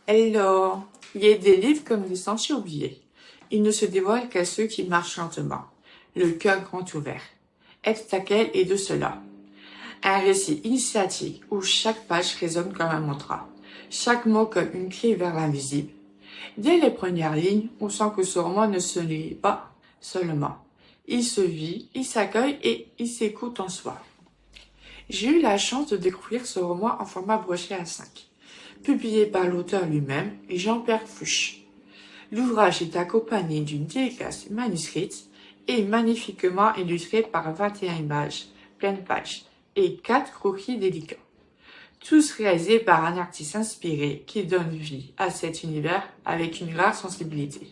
Hello! Il y a des livres comme des sentiers oubliés. Ils ne se dévoilent qu'à ceux qui marchent lentement, le cœur grand ouvert. Epstakel est de cela. Un récit initiatique où chaque page résonne comme un mantra, chaque mot comme une clé vers l'invisible. Dès les premières lignes, on sent que ce roman ne se lit pas seulement. Il se vit, il s'accueille et il s'écoute en soi. J'ai eu la chance de découvrir ce roman en format broché A5, publié par l'auteur lui-même, Jean-Pierre Fuchs. L'ouvrage est accompagné d'une dédicace manuscrite et magnifiquement illustré par 21 images, pleines pages, et 4 croquis délicats. Tous réalisés par un artiste inspiré qui donne vie à cet univers avec une rare sensibilité.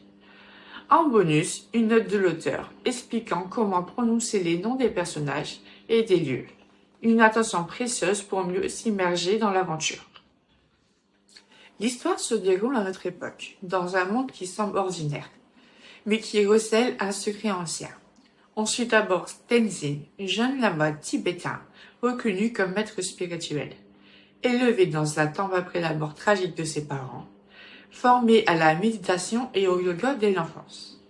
En bonus, une note de l'auteur expliquant comment prononcer les noms des personnages et des lieux. Une attention précieuse pour mieux s'immerger dans l'aventure. L'histoire se déroule à notre époque, dans un monde qui semble ordinaire, mais qui recèle un secret ancien. On suit d'abord Tenzin, jeune lama tibétain, reconnu comme maître spirituel. Élevé dans un temple après la mort tragique de ses parents, formé à la méditation et au yoga dès l'enfance.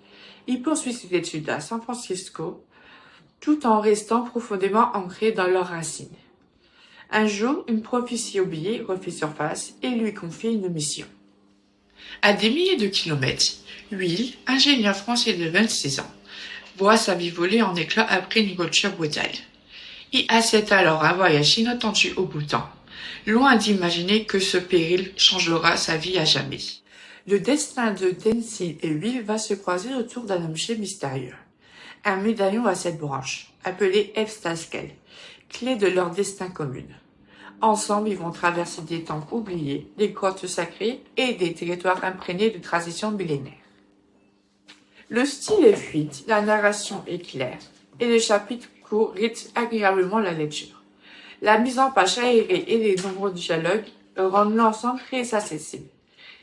Il poursuit ses études à San Francisco, tout en restant profondément ancré dans leurs racines. Un jour, une prophétie oubliée refait surface et lui confie une mission. À des milliers de kilomètres, Will, ingénieur français de 26 ans, voit sa vie voler en éclats après une rupture brutale. Il accepte alors un voyage inattendu au Bhoutan, loin d'imaginer que ce péril changera sa vie à jamais. Le destin de Tenzin et Will va se croiser autour d'un objet mystérieux. Un médaillon à 7 branches, appelé Epstakel, clé de leur destin commun. Ensemble, ils vont traverser des temples oubliés, des grottes sacrées et des territoires imprégnés de traditions millénaires. Le style est fluide, la narration est claire, et les chapitres courts rythment agréablement la lecture. La mise en page aérée et les nombreux dialogues rendent l'ensemble très accessible.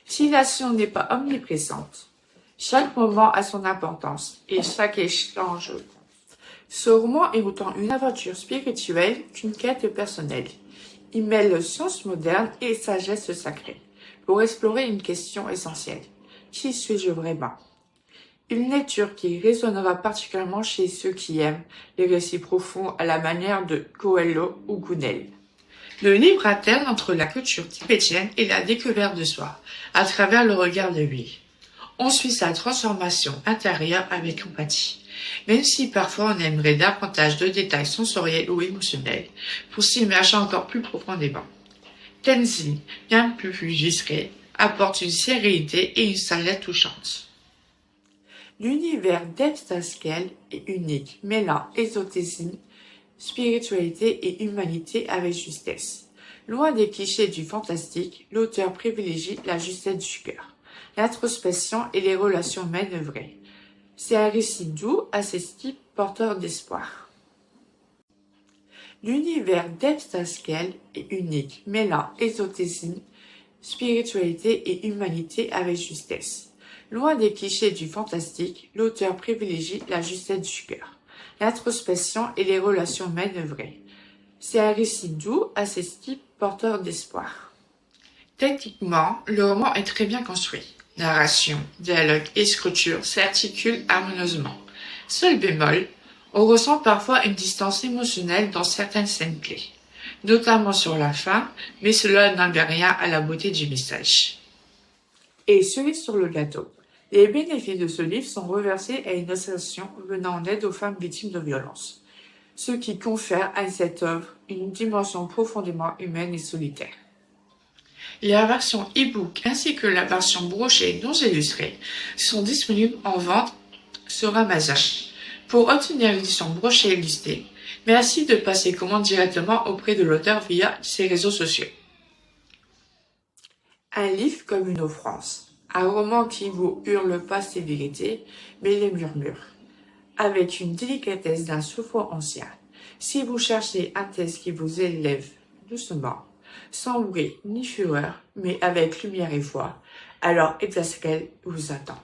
Si l'action n'est pas omniprésente, chaque moment a son importance et chaque échange compte. Ce roman est autant une aventure spirituelle qu'une quête personnelle. Il mêle science moderne et sagesse sacrée pour explorer une question essentielle. Qui suis-je vraiment? Une lecture qui résonnera particulièrement chez ceux qui aiment les récits profonds à la manière de Coelho ou Gounel. Le livre alterne entre la culture tibétienne et la découverte de soi, à travers le regard de Will. On suit sa transformation intérieure avec empathie, même si parfois on aimerait davantage de détails sensoriels ou émotionnels pour s'immerger encore plus profondément. Tenzin, bien plus discret, apporte une sérénité et une sagesse touchante. L'univers d'Epstakel est unique, mêlant ésotérisme, spiritualité et humanité avec justesse. Loin des clichés du fantastique, l'auteur privilégie la justesse du cœur, l'introspection et les relations humaines vraies. C'est un récit doux, accessible, porteur d'espoir. L'univers d'Epstakel est unique, mêlant ésotérisme, spiritualité et humanité avec justesse. Loin des clichés du fantastique, l'auteur privilégie la justesse du cœur, l'introspection et les relations humaines vraies. C'est un récit doux, accessible, porteur d'espoir. Techniquement, le roman est très bien construit. Narration, dialogue et écriture s'articulent harmonieusement. Seul bémol, on ressent parfois une distance émotionnelle dans certaines scènes clés, notamment sur la fin, mais cela n'enlève rien à la beauté du message. Et cerise sur le gâteau, les bénéfices de ce livre sont reversés à une association venant en aide aux femmes victimes de violences, ce qui confère à cette œuvre une dimension profondément humaine et solitaire. La version e-book ainsi que la version brochée non illustrée sont disponibles en vente sur Amazon. Pour obtenir l'édition brochée illustrée, merci de passer commande directement auprès de l'auteur via ses réseaux sociaux. Un livre comme une offrande. Un roman qui vous hurle pas ses vérités, mais les murmure, avec une délicatesse d'un souffle ancien. Si vous cherchez un texte qui vous élève doucement, sans bruit ni fureur, mais avec lumière et foi, alors Epstakel vous attend.